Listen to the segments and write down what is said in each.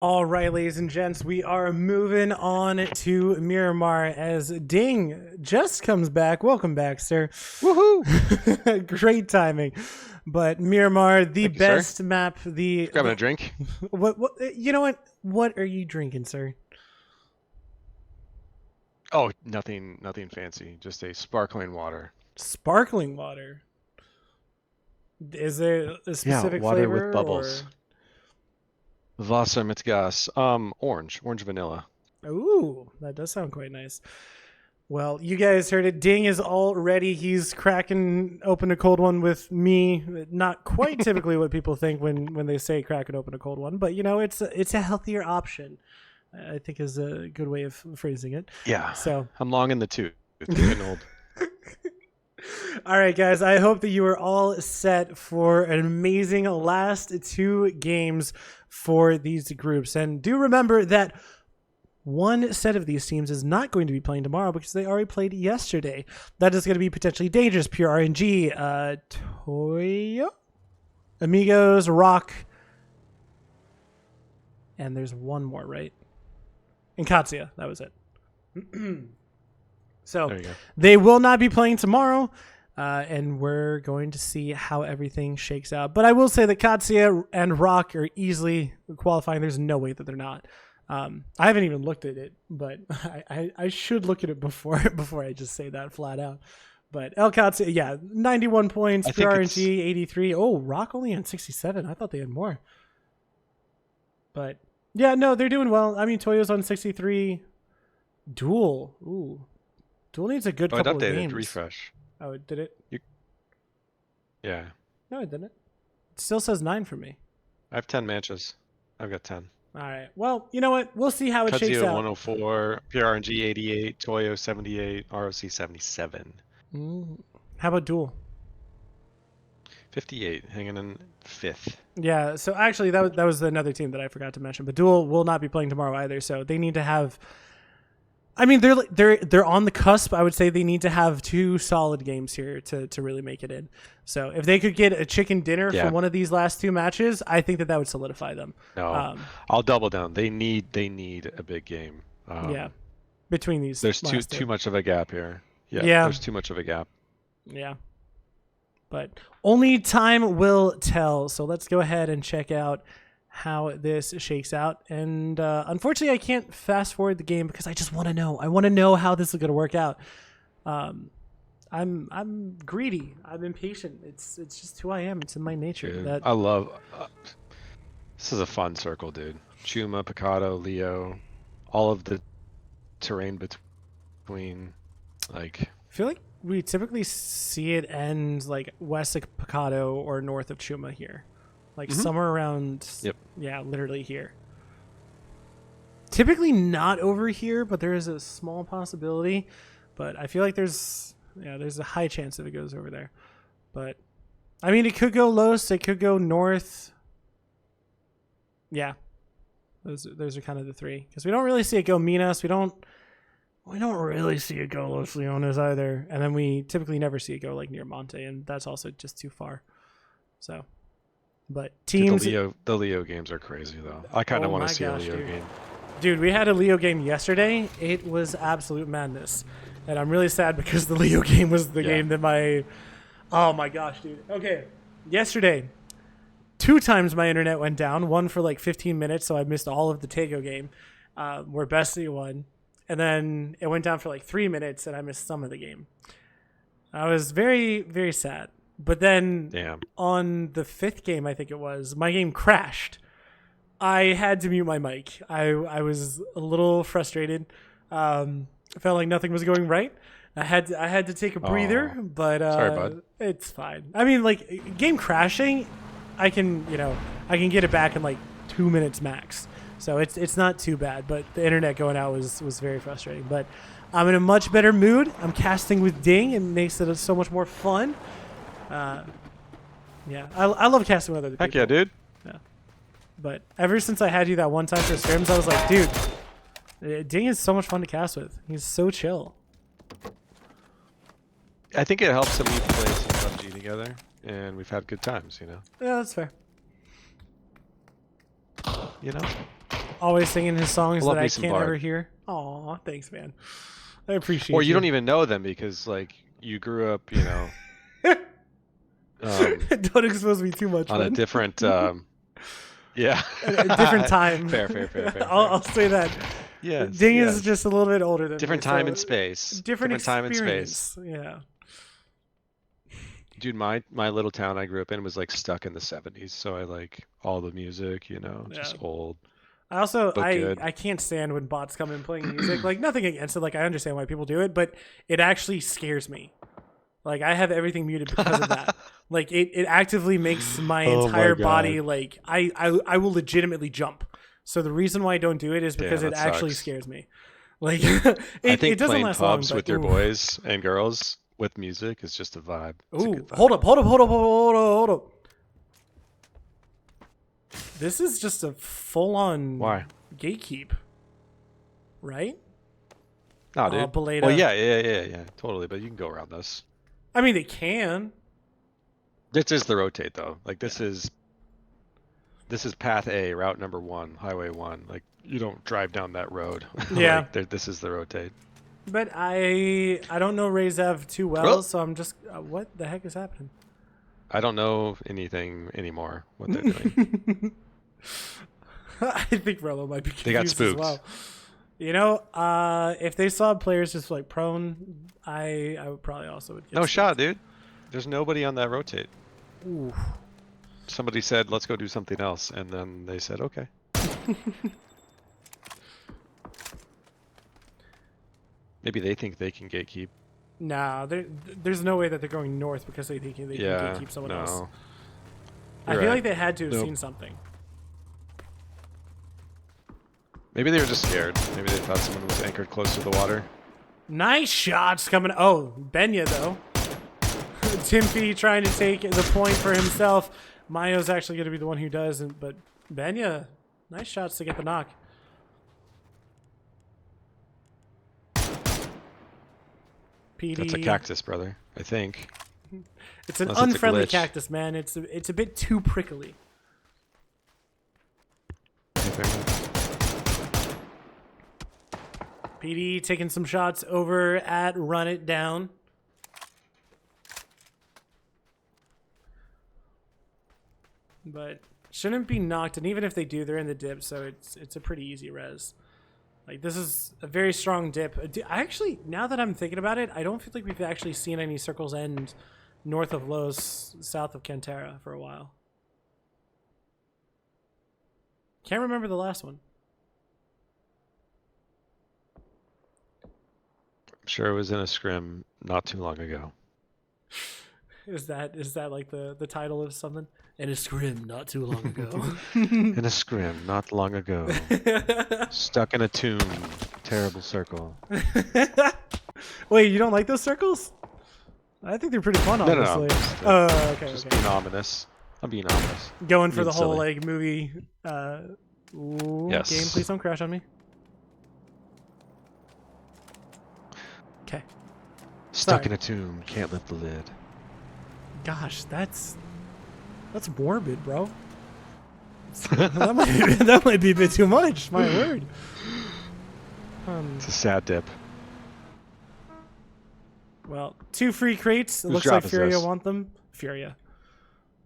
All right, ladies and gents, we are moving on to Miramar as Ding just comes back. Welcome back, sir. Woohoo! Great timing. But Miramar, the Thank you, sir. best map. Grabbing a drink. What? You know what? What are you drinking, sir? Oh, nothing fancy. Just a sparkling water. Sparkling water. Is there a Yeah, specific water with flavor bubbles. or? Wasser mit Gas. Orange vanilla. Ooh, that does sound quite nice. Well, you guys heard it. Ding is all ready. He's cracking open a cold one with me. Not quite typically what people think when they say cracking open a cold one, but you know, it's a healthier option. I think is a good way of phrasing it. Yeah, So, I'm long in the tooth. Getting old. all right, guys. I hope that you are all set for an amazing last two games for these groups, and do remember that one set of these teams is not going to be playing tomorrow because they already played yesterday. That is going to be potentially dangerous. Pure RNG, Toyo, Amigos, Rock, and there's one more, right? And Katsuya. That was it. So There you go. they will not be playing tomorrow, and we're going to see how everything shakes out. But I will say that Katsuya and Rock are easily qualifying. There's no way that they're not. I haven't even looked at it, but I should look at it before I just say that flat out. But El Katsuya, yeah, 91 points, I think it's- PRNG 83. Oh, Rock only on 67. I thought they had more. But yeah, no, they're doing well. I mean, Toyo's on 63. Duel. Ooh. Duel needs a good Oh, it couple of updated. games. Refresh. Oh, did it? Yeah, No, it didn't. It still says 9 for me. I have 10 matches. I've got 10. All right. Well, you know what? We'll see how it shakes Katsuya out. 104, PRNG 88, Toyo 78, ROC 77, How about Duel? 58, hanging in 5th. Yeah, so actually that was another team that I forgot to mention. But Duel will not be playing tomorrow either, so they need to have. I mean, they're on the cusp. I would say they need to have two solid games here to really make it in. So if they could get a chicken dinner Yeah. for one of these last two matches, I think that would solidify them. No, I'll double down. They need a big game. Yeah, between these, There's last too two. much of a gap here. Yeah. There's too much of a gap. Yeah. But only time will tell. So let's go ahead and check out how this shakes out. And unfortunately, I can't fast forward the game because I just want to know. I want to know how this is going to work out. I'm greedy. I'm impatient. It's just who I am. It's in my nature. Dude, That I love. This is a fun circle, dude. Chuma, Picado, Leo, all of the terrain between, like. I feel like we typically see it end like west of Picado or north of Chuma here, like somewhere around. Yep. Yeah, literally here. Typically not over here, but there is a small possibility. But I feel like there's a high chance that it goes over there. But I mean, it could go Los, it could go north. Yeah, those are kind of the three because we don't really see it go Minas. We don't really see it go Los Leones either, and then we typically never see it go like near Monte, and that's also just too far. So, but Dude, teams. the Leo games are crazy though. I kind of Oh want my to see gosh, a Leo dude. game. Dude, we had a Leo game yesterday. It was absolute madness. And I'm really sad because the Leo game was the Yeah. game that my... Oh my gosh, dude. Okay. Yesterday, 2 times my internet went down. One for like 15 minutes, so I missed all of the Tego game, where Bestie won. And then it went down for like 3 minutes, and I missed some of the game. I was very, very sad. But then Damn. on the 5th game, I think it was, my game crashed. I had to mute my mic. I was a little frustrated. I felt like nothing was going right. I had to take a breather, Aw. but Sorry, bud. it's fine. I mean, like game crashing, I can get it back in like 2 minutes max. So it's not too bad. But the internet going out was very frustrating. But I'm in a much better mood. I'm casting with Ding. It makes it so much more fun. Yeah, I love casting with other people. Heck yeah, dude. But ever since I had you that one time for scrims, I was like, dude, Ding is so much fun to cast with. He's so chill. I think it helps that we play some PUBG together, and we've had good times. Yeah, that's fair. You know. Always singing his songs Love that me I some can't Bard. ever hear. Aw, thanks, man. I appreciate Or you don't even know them because like you grew up, you know, Don't expose me too much, on a man. different yeah. A different time. Fair. I'll say that. Yes. Ding is yes. just a little bit older than Different me, time so and space. different time and space. experience. Yeah. Dude, my little town I grew up in was like stuck in the 70s, so I like all the music, you know, Yeah. just old I also but good. I can't stand when bots come in playing music. Like nothing against it. Like I understand why people do it, but it actually scares me. Like I have everything muted because of that. Like it actively makes my Oh my entire God. body like I will legitimately jump. So the reason why I don't do it is because Damn, it that actually sucks. scares me. Like I think it doesn't playing last long, pubs but with your ooh. boys and girls with music is just a vibe. It's a Ooh, good vibe. hold up. Hold up. This is just a full-on Why? gatekeep, right? No, dude. Beleda. Well, yeah, totally. But you can go around this. I mean, they can. This is the rotate though. Like this is path A, route number 1, highway 1. Like you don't drive down that road. Yeah. Like this is the rotate. But I don't know Razev too well, Oh. so I'm just what the heck is happening? I don't know anything anymore. What they're doing. I think Relo might be confused They got as spooked. well. You know, if they saw players just like prone, I would probably also would get No spooked. shot, dude. There's nobody on that rotate. Ooh. Somebody said, "Let's go do something else," and then they said, "Okay." Maybe they think they can gatekeep. Nah, there's no way that they're going north because they think they can gatekeep someone else. I You're feel right. like they had to have Nope. seen something. Maybe they were just scared. Maybe they thought someone was anchored close to the water. Nice shots coming. Oh, Benya though. Timpy trying to take the point for himself. Mayo's actually going to be the one who does, but Benya, nice shots to get the knock. PD. That's a cactus, brother. I think. It's an Unless it's a unfriendly glitch. cactus, man. It's a bit too prickly. PD taking some shots over at Run It Down. But shouldn't be knocked, and even if they do, they're in the dip, so it's a pretty easy res. Like this is a very strong dip. I actually, now that I'm thinking about it, I don't feel like we've actually seen any circles end north of Los, south of Cantera for a while. Can't remember the last one. I'm sure it was in a scrim not too long ago. Is that like the title of something? In a scrim not too long ago. In a scrim not long ago. Stuck in a tomb. Terrible circle. Wait, you don't like those circles? I think they're pretty fun, honestly. No. Oh, okay. Just Okay. being ominous. I'm being ominous. Going for the Being whole silly. like movie. Ooh, Yes. Game, please don't crash on me. Okay. Stuck Sorry. in a tomb. Can't lift the lid. Gosh, that's morbid, bro. that might be a bit too much. My word. It's a sad dip. Well, 2 free crates. It Whose looks drop like is Furia this? want them. Furia.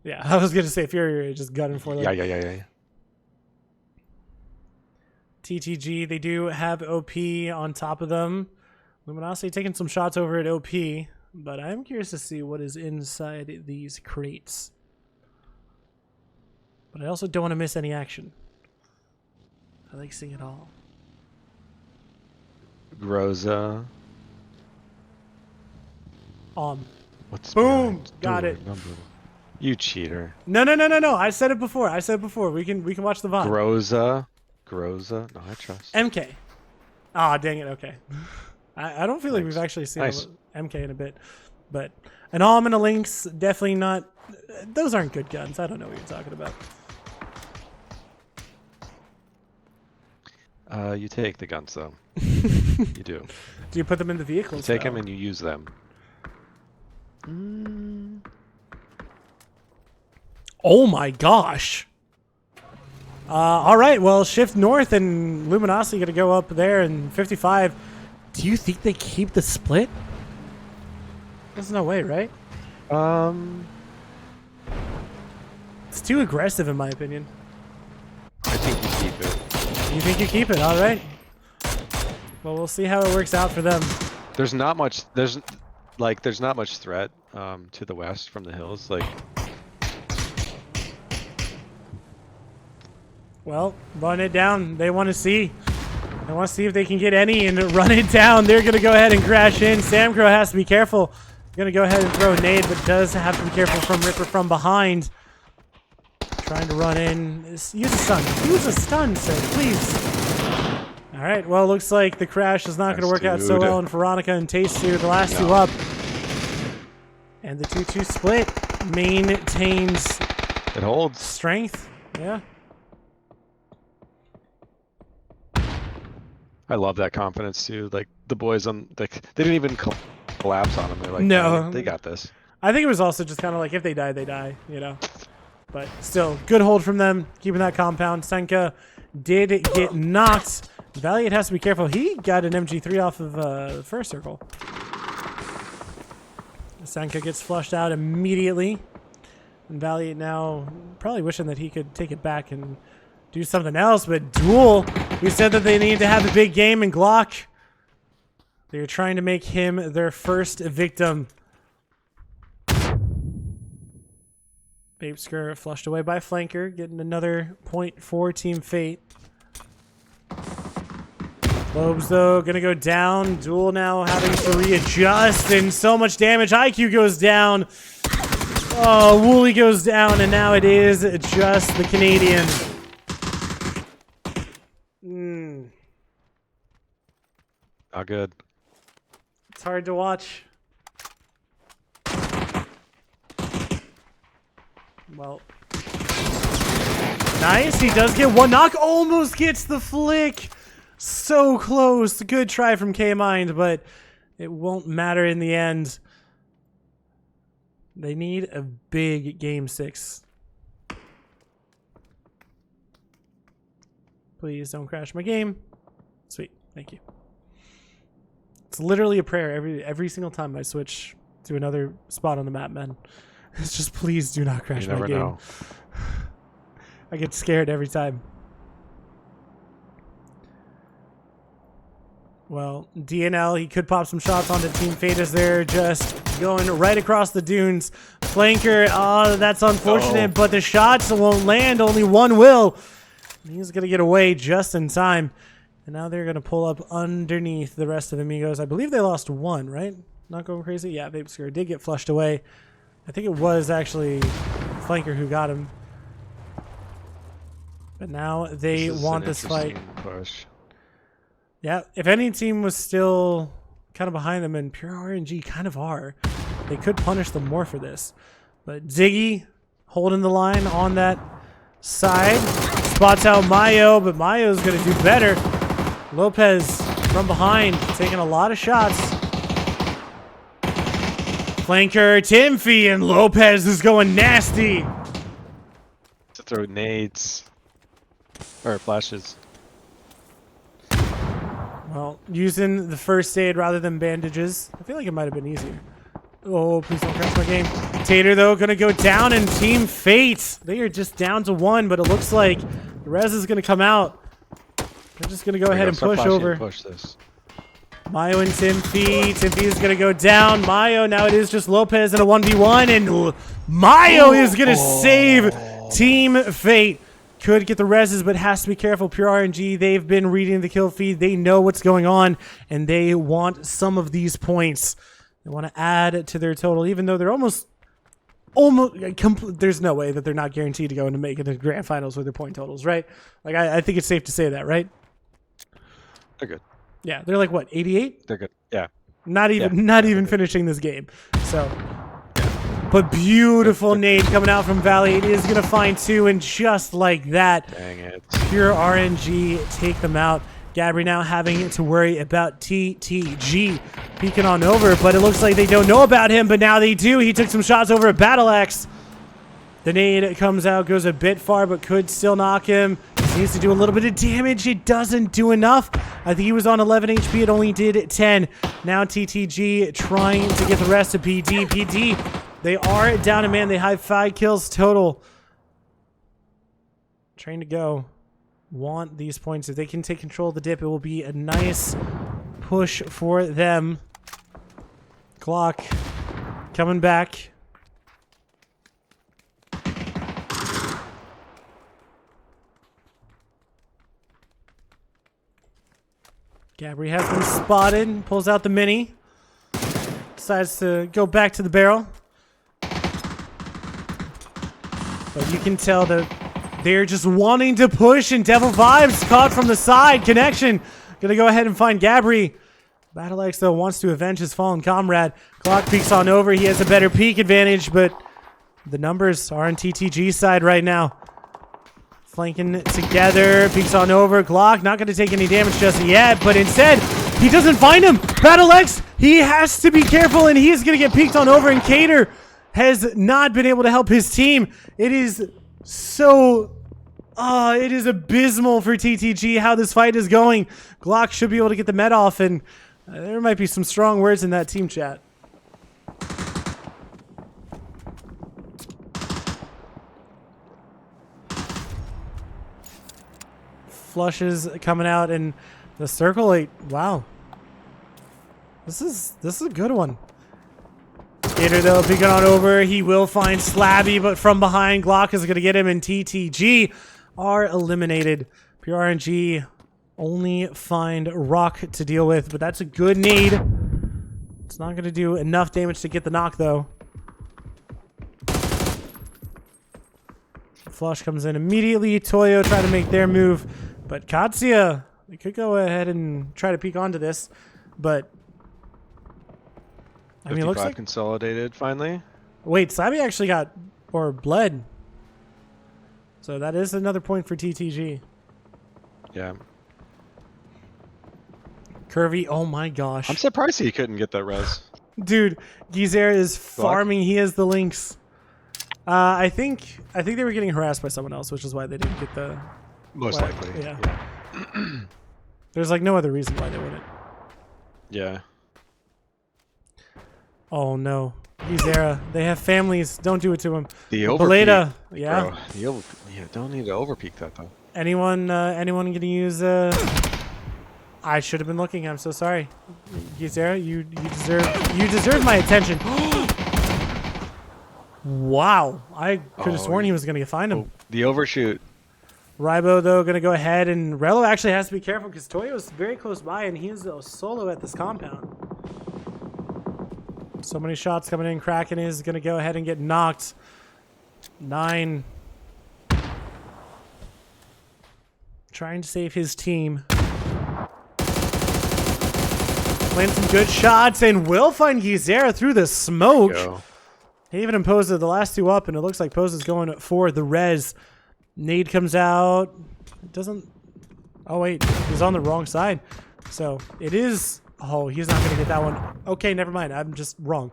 Yeah, I was gonna say Furia just gunning for them. Yeah. TTG, they do have OP on top of them. Luminosity taking some shots over at OP, but I'm curious to see what is inside these crates. But I also don't want to miss any action. I like seeing it all. Groza. What's Boom! behind Got door it. number- You cheater. No. I said it before. We can watch the VOD. Groza. No, I trust. MK. Ah, dang it. Okay. I don't feel like Nice. we've actually seen Nice. MK in a bit, but an Alm and a Lynx, definitely not. Those aren't good guns. I don't know what you're talking about. You take the guns though. You do. Do you put them in the vehicles? You take though? them and you use them. Oh my gosh. All right, well, shift north and Luminosity going to go up there in 55. Do you think they keep the split? There's no way, right? It's too aggressive, in my opinion. I think you keep it. You think you keep it? All right. Well, we'll see how it works out for them. There's not much. There's not much threat to the west from the hills. Like, well, run it down. They want to see. They want to see if they can get any and run it down. They're going to go ahead and crash in. Samcro has to be careful. Going to go ahead and throw a nade, but does have to be careful from Ripper from behind. Trying to run in. Use a stun. Use a stun, sir, please. All right, well, looks like the crash is not going to work out so well in Veronica and Taste-2, the last two up. And the 2-2 split maintains it holds. Strength. Yeah. I love that confidence too. Like the boys on, like they didn't even collapse on them. They're like, no, they got this. I think it was also just kind of like if they die, they die. You know. But still, good hold from them, keeping that compound. Senka did get knocked. Valiant has to be careful. He got an MG3 off of the first circle. Senka gets flushed out immediately. And Valiant now probably wishing that he could take it back and do something else. But Duel, we said that they need to have a big game, and Glock, they're trying to make him their first victim. Babesker flushed away by Flanker, getting another point for Team Fate. Lobes, though, going to go down. Duel now having to readjust, and so much damage. IQ goes down. Oh, Wooly goes down, and now it is just the Canadian. Not good. It's hard to watch. Well, nice. He does get one knock. Almost gets the flick. So close. Good try from K-Mind, but it won't matter in the end. They need a big game 6. Please don't crash my game. Sweet. Thank you. It's literally a prayer every single time I switch to another spot on the map, man. It's just, please do not crash my game. Know. I get scared every time. Well, DNL, he could pop some shots onto Team Fate as they're just going right across the dunes. Flanker, oh, that's unfortunate, but the shots won't land. Only one will. He's going to get away just in time. And now they're going to pull up underneath the rest of the Amigos. I believe they lost one, right? Not going crazy? Yeah, Vapescare did get flushed away. I think it was actually Flanker who got him. But now they want this fight. Push. Yeah, if any team was still kind of behind them, and Pure RNG kind of are, they could punish them more for this. But Ziggy holding the line on that side. Spots out Mayo, but Mayo's going to do better. Lopez from behind, taking a lot of shots. Flanker, Timfy, and Lopez is going nasty. To throw nades. Or flashes. Well, using the first aid rather than bandages. I feel like it might have been easier. Oh, please don't crash my game. Tater, though, going to go down, and Team Fate, they are just down to 1, but it looks like the res is going to come out. They're just going to go ahead and push over. Push this. Mayo and Timfy. Timfy is going to go down. Mayo, now it is just Lopez in a 1v1, and Mayo is going to save Team Fate. Could get the reses, but has to be careful. Pure RNG, they've been reading the kill feed. They know what's going on, and they want some of these points. They want to add to their total, even though they're almost there's no way that they're not guaranteed to go into make it to the grand finals with their point totals, right? Like, I think it's safe to say that, right? They're good. Yeah, they're like, what, 88? They're good. Yeah. Not even finishing this game. So, but beautiful nade coming out from Valley. It is going to find 2, and just like that, dang it. Pure RNG take them out. Gabri now having to worry about TTG peeking on over, but it looks like they don't know about him, but now they do. He took some shots over at Battle Axe. The nade comes out, goes a bit far, but could still knock him. Just needs to do a little bit of damage. It doesn't do enough. I think he was on 11 HP. It only did 10. Now TTG trying to get the rest of PD. PD, they are down a man. They have 5 kills total. Trying to go. Want these points. If they can take control of the dip, it will be a nice push for them. Glock coming back. Gabri has been spotted. Pulls out the mini. Decides to go back to the barrel. But you can tell that they're just wanting to push, and Devil Vibes caught from the side. Connection. Gonna go ahead and find Gabri. BattleX, though, wants to avenge his fallen comrade. Glock peeks on over. He has a better peek advantage, but the numbers are on TTG's side right now. Flanking together. Peeks on over. Glock not going to take any damage just yet, but instead, he doesn't find him. BattleX, he has to be careful, and he's going to get peeked on over, and Cater has not been able to help his team. It is so... it is abysmal for TTG how this fight is going. Glock should be able to get the med off, and there might be some strong words in that team chat. Flushes coming out, and the circle 8. Wow. This is a good one. Gator, though, peeking on over. He will find Slabby, but from behind, Glock is going to get him, and TTG are eliminated. Pure RNG only find Rock to deal with, but that's a good need. It's not going to do enough damage to get the knock, though. Flush comes in immediately. Toyo try to make their move, but Katsuya, they could go ahead and try to peek onto this, but I mean, it looks like consolidated finally. Wait, Slabby actually got bled. So that is another point for TTG. Yeah. Curvy, oh my gosh. I'm surprised he couldn't get that res. Dude, Gizera is farming. He has the links. I think they were getting harassed by someone else, which is why they didn't get the... Most likely. Yeah. There's like no other reason why they wouldn't. Yeah. Oh no. Gizera, they have families. Don't do it to him. The overpeak. Beleda, yeah. Bro, you don't need to overpeak that though. Anyone gonna use I should have been looking. I'm so sorry. Gizera, you deserve my attention. Wow. I could have sworn he was gonna find him. Oh, the overshoot. Rybo, though, gonna go ahead, and Rello actually has to be careful because Toyo is very close by, and he is solo at this compound. So many shots coming in. Kraken is going to go ahead and get knocked. 9. Trying to save his team. Lands some good shots, and will find Gizera through the smoke. He even imposed the last 2 up, and it looks like Pose is going for the res. Nade comes out. It doesn't... Oh, wait. He's on the wrong side. So, it is... Oh, he's not going to get that one. Okay, never mind. I'm just wrong.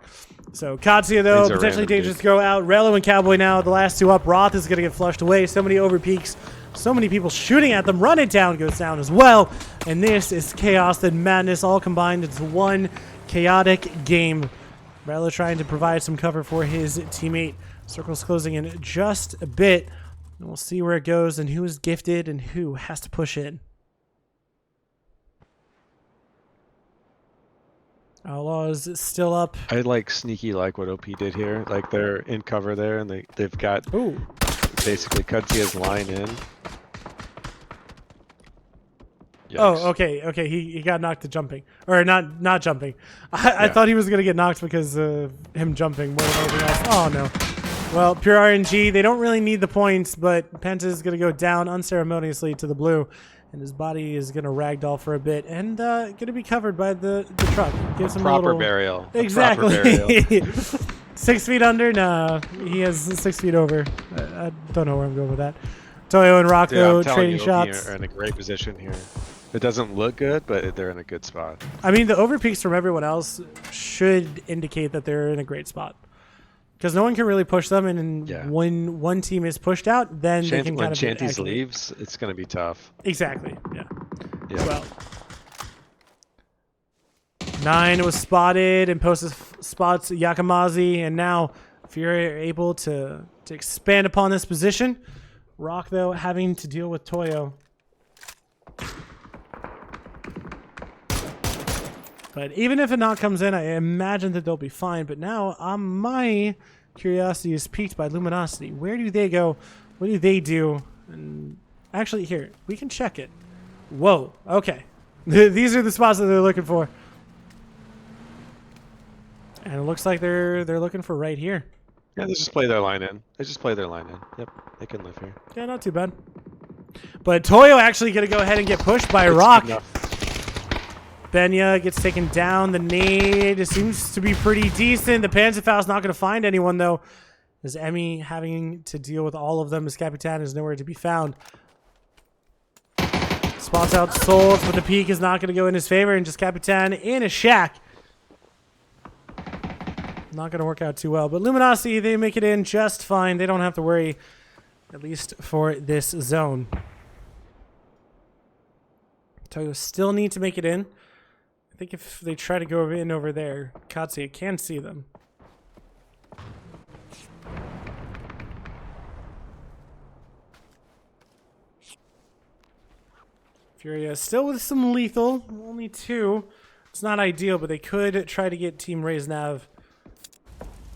So, Katsuya, though, potentially dangerous to go out. Rello and Cowboy now, the last 2 up. Roth is going to get flushed away. So many overpeaks. So many people shooting at them. Run It Down goes down as well. And this is chaos and madness all combined. It's one chaotic game. Rello trying to provide some cover for his teammate. Circle's closing in just a bit. And we'll see where it goes and who is gifted and who has to push in. Outlaws still up. I sneaky like what OP did here. Like they're in cover there, and they've got basically Katsuya's line in. Yikes. Oh, okay. He got knocked to jumping, or not jumping. I thought he was gonna get knocked because of him jumping more than anything else. Oh no. Well, pure RNG. They don't really need the points, but Penta is gonna go down unceremoniously to the blue. And his body is going to ragdoll for a bit and going to be covered by the truck. Gives him proper a little... burial. Exactly. Proper burial. 6 feet under? Nah, he has 6 feet over. I don't know where I'm going with that. Toyo and Rocco trading shots. Are in a great position here. It doesn't look good, but they're in a good spot. I mean, the overpeaks from everyone else should indicate that they're in a great spot. Because no one can really push them, and Yeah. when one team is pushed out, then they can When kind of Shanties activate. leaves, it's going to be tough. Exactly. Yeah. Yeah. Well, 9 was spotted and posted spots Yakamazi, and now Fury are able to expand upon this position. Rock, though, having to deal with Toyo. But even if a knock comes in, I imagine that they'll be fine. But now my curiosity is piqued by Luminosity. Where do they go? What do they do? And actually, here, we can check it. Whoa. Okay. These are the spots that they're looking for. And it looks like they're looking for right here. Yeah, they just play their line in. Yep, they can live here. Yeah, not too bad. But Toyo actually going to go ahead and get pushed by Rock. Benya gets taken down. The nade seems to be pretty decent. The Panzerfaust's not going to find anyone, though, as Emmy having to deal with all of them as Capitan is nowhere to be found. Spots out Souls, but the peak is not going to go in his favor, and just Capitan in a shack. Not going to work out too well. But Luminosity, they make it in just fine. They don't have to worry, at least for this zone. Toyo still need to make it in. I think if they try to go in over there, Katsuya can see them. Furia still with some lethal, only 2. It's not ideal, but they could try to get Team Reznav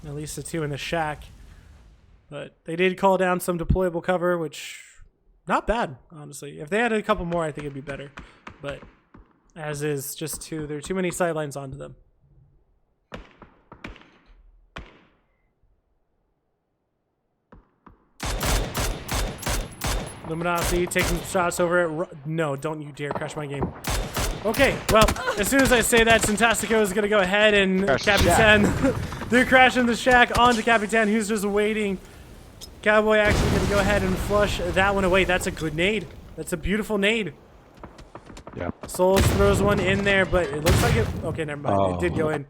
at least the 2 in the shack. But they did call down some deployable cover, which not bad, honestly. If they had a couple more, I think it'd be better. But as is, just 2. There are too many sidelines onto them. Luminosity taking shots over it. No, don't you dare crash my game. Okay, well, as soon as I say that, Fantastico is going to go ahead and Capitan. They're crashing the shack onto Capitan, who's just waiting. Cowboy actually going to go ahead and flush that one away. That's a good nade. That's a beautiful nade. Yeah. Souls throws one in there, but it looks like it... Okay, never mind. Oh. It did go in.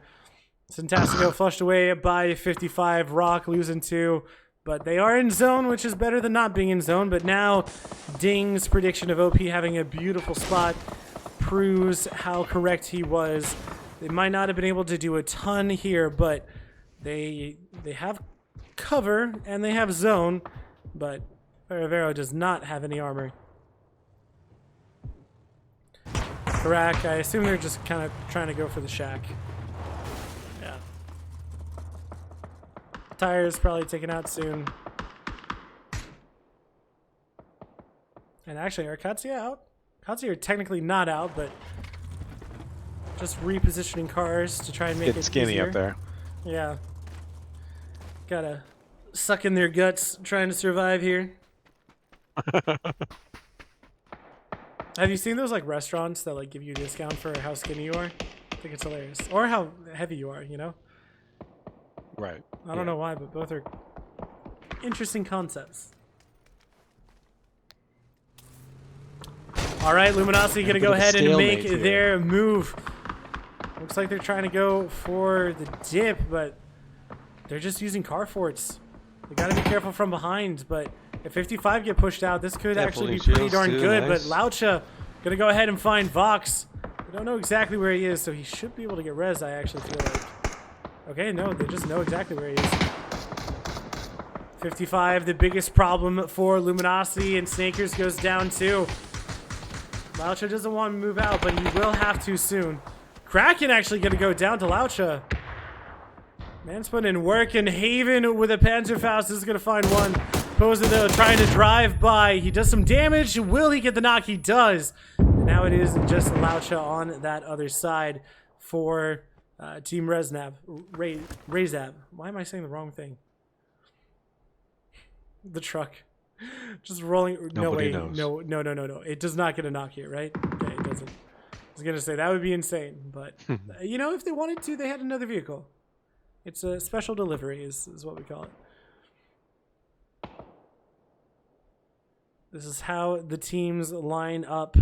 Fantastico flushed away by 55. Rock losing 2. But they are in zone, which is better than not being in zone. But now Ding's prediction of OP having a beautiful spot proves how correct he was. They might not have been able to do a ton here, but they have cover and they have zone, but Ferravero does not have any armor. Karak, I assume they're just kind of trying to go for the shack. Yeah. Tires probably taken out soon. And actually, are Katsuya out? Katsuya are technically not out, but just repositioning cars to try and make it skinny easier. up there. Yeah. Gotta suck in their guts trying to survive here. Have you seen those like restaurants that like give you a discount for how skinny you are? I think it's hilarious. Or how heavy you are, you know? Right. I don't know why, but both are interesting concepts. All right, Luminosity gonna go ahead and make their move. Looks like they're trying to go for the dip, but they're just using car forts. They gotta be careful from behind, but if 55 get pushed out, this could actually be pretty darn good. But Laucha gonna go ahead and find Vox. We don't know exactly where he is, so he should be able to get res, I actually feel like. Okay, no, they just know exactly where he is. 55, the biggest problem for Luminosity, and Snakers goes down too. Laucha doesn't want to move out, but he will have to soon. Kraken actually going to go down to Laucha. Man's putting in work, and Haven with a Panzerfaust is going to find one. Poser, though, trying to drive by. He does some damage. Will he get the knock? He does. And now it is just Laucha on that other side for Team Reznav. Rezav. Why am I saying the wrong thing? The truck. Just rolling. Nobody knows. knows. No. It does not get a knock here, right? Okay, it doesn't. I was going to say, that would be insane. But, you know, if they wanted to, they had another vehicle. It's a special delivery is what we call it. This is how the teams line up.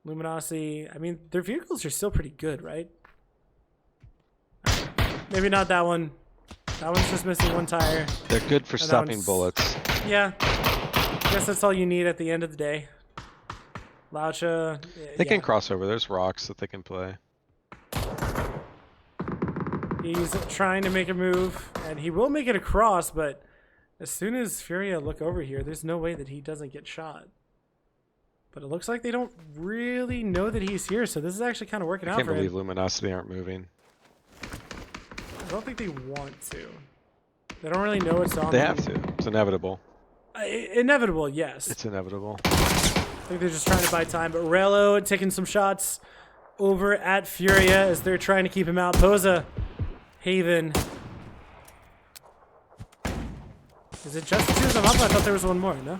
Luminosity, I mean, their vehicles are still pretty good, right? Maybe not that one. That one's just missing one tire. They're good for And that stopping one's- bullets. Yeah. I guess that's all you need at the end of the day. Laucha. They can cross over. There's rocks that they can play. He's trying to make a move, and he will make it across, but as soon as Furia look over here, there's no way that he doesn't get shot. But it looks like they don't really know that he's here, so this is actually kind of working I out can't for believe him. Luminosity aren't moving. I don't think they want to. They don't really know what's on They them. have to. It's inevitable. Inevitable, yes. It's inevitable. I think they're just trying to buy time, but Rello taking some shots over at Furia as they're trying to keep him out. Posa, Haven. Is it just the two of them up? I thought there was one more, no?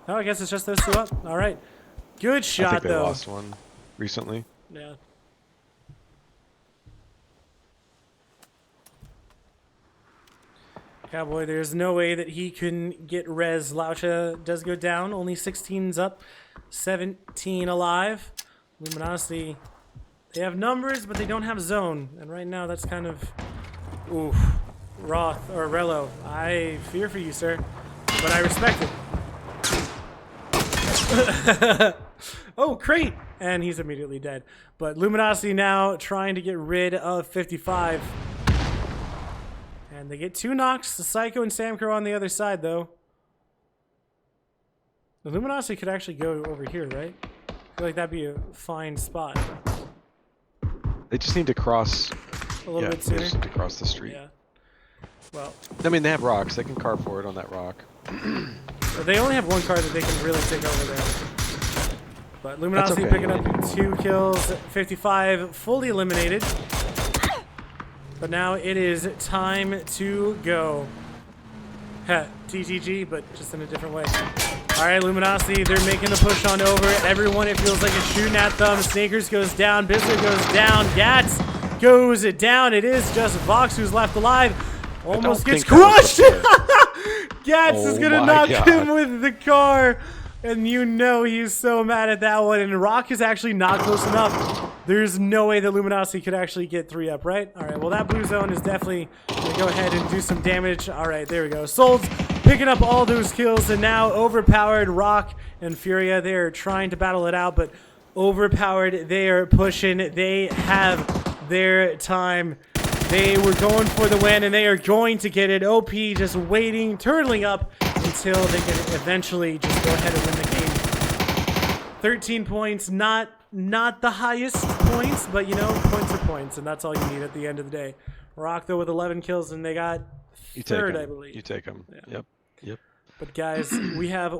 No, I guess it's just those two up. All right. Good I shot, think they though. lost one recently. Yeah. Cowboy, there's no way that he can get res. Laucha does go down. Only 16's up, 17 alive. Luminosity, they have numbers, but they don't have zone. And right now, that's kind of... Oof. Roth, or Rello, I fear for you, sir. But I respect it. Oh, crate! And he's immediately dead. But Luminosity now trying to get rid of 55. And they get 2 knocks. The Psycho and Samcro on the other side, though. The Luminosity could actually go over here, right? I feel like that'd be a fine spot. They just need to cross. A little bit They sooner. just need to cross the street. Yeah. Well, I mean, they have rocks. They can carve forward on that rock. but they only have one car that they can really take over there. But Luminosity okay. picking up 2 kills, 55 fully eliminated. But now it is time to go. Heh, TTG, but just in a different way. All right, Luminosity, they're making the push on over. Everyone, it feels like it's shooting at them. Snakers goes down. Bizzler goes down. Gats goes down. It is just Vox who's left alive. Almost gets crushed. Gats is going to knock him with the car. And you know he's so mad at that one. And Rock is actually not close enough. There's no way that Luminosity could actually get 3 up, right? All right, well, that blue zone is definitely going to go ahead and do some damage. All right, there we go. Souls picking up all those kills. And now overpowered Rock and Furia. They're trying to battle it out, but overpowered, they are pushing. They have their time. They were going for the win, and they are going to get it. OP just waiting, turtling up until they can eventually just go ahead and win the game. 13 points, not the highest points, but, you know, points are points, and that's all you need at the end of the day. Rock, though, with 11 kills, and they got third, I believe. You take them. Yeah. Yep. Yep. But, guys, we have